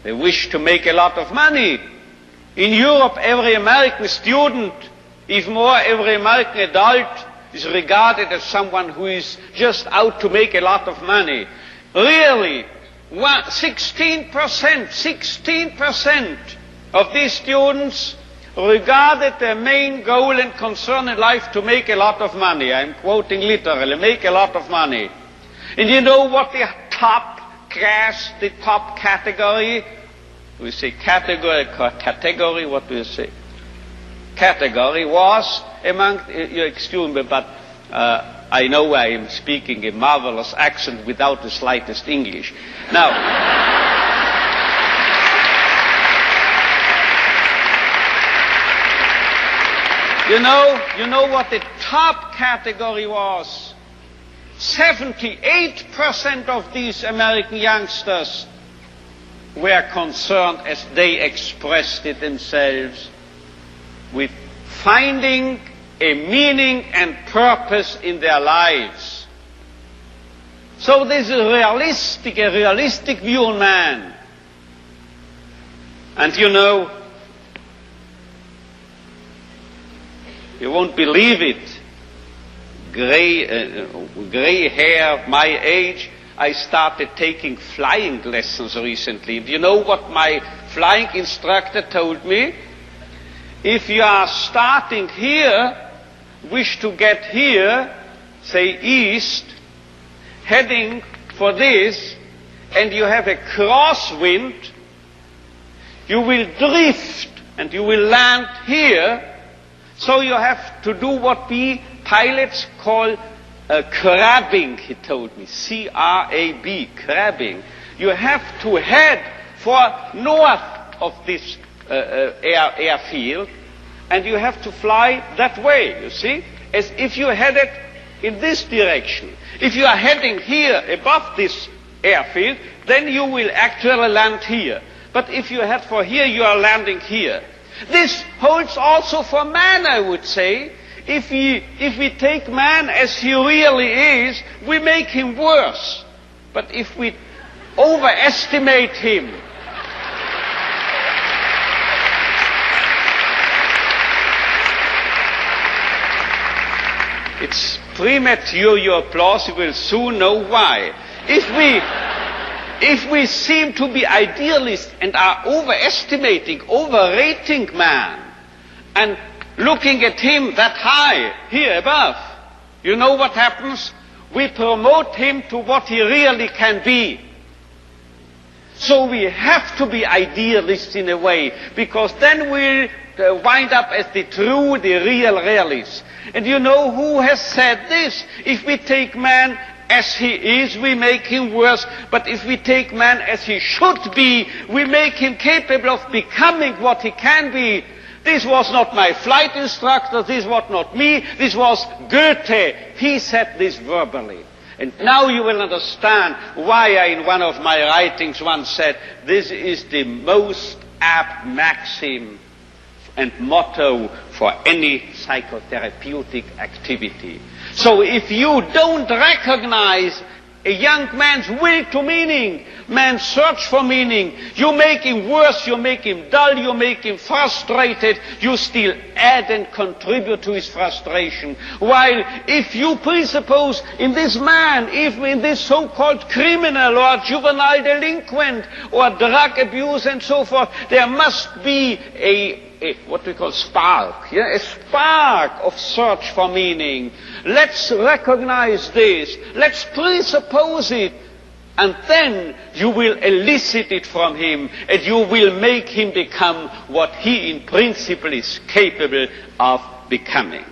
They wish to make a lot of money. In Europe, every American student, even more every American adult, is regarded as someone who is just out to make a lot of money. Really, 16% of these students regarded their main goal and concern in life to make a lot of money. I'm quoting literally, make a lot of money. And you know what the top class, the top category, we say category, what do you say? Category was among, you excuse me, but I know I am speaking a marvelous accent without the slightest English. Now, you know what the top category was? 78% of these American youngsters were concerned, as they expressed it themselves, with finding a meaning and purpose in their lives. So this is a realistic view on man. And you know, you won't believe it, gray hair, my age, I started taking flying lessons recently. Do you know what my flying instructor told me? If you are starting here, wish to get here, say east, heading for this, and you have a crosswind, you will drift and you will land here. So you have to do what we pilots call crabbing, he told me, C-R-A-B, crabbing. You have to head for north of this airfield, and you have to fly that way, you see, as if you headed in this direction. If you are heading here above this airfield, then you will actually land here. But if you head for here, you are landing here. This holds also for man, I would say. If we take man as he really is, we make him worse. But if we overestimate him, it's premature, your applause, you will soon know why. If we seem to be idealists and are overrating man, and looking at him that high, here above, you know what happens? We promote him to what he really can be. So we have to be idealists in a way, because then we'll wind up as the real realists. And you know who has said this? If we take man as he is, we make him worse. But if we take man as he should be, we make him capable of becoming what he can be. This was not my flight instructor, this was not me, this was Goethe. He said this verbally. And now you will understand why I, in one of my writings, once said, this is the most apt maxim and motto for any psychotherapeutic activity. So if you don't recognize a young man's will to meaning, man's search for meaning, you make him worse, you make him dull, you make him frustrated, you still add and contribute to his frustration. While if you presuppose in this man, even in this so-called criminal or juvenile delinquent or drug abuse and so forth, there must be a what we call spark, a spark of search for meaning. Let's recognize this, let's presuppose it, and then you will elicit it from him, and you will make him become what he in principle is capable of becoming.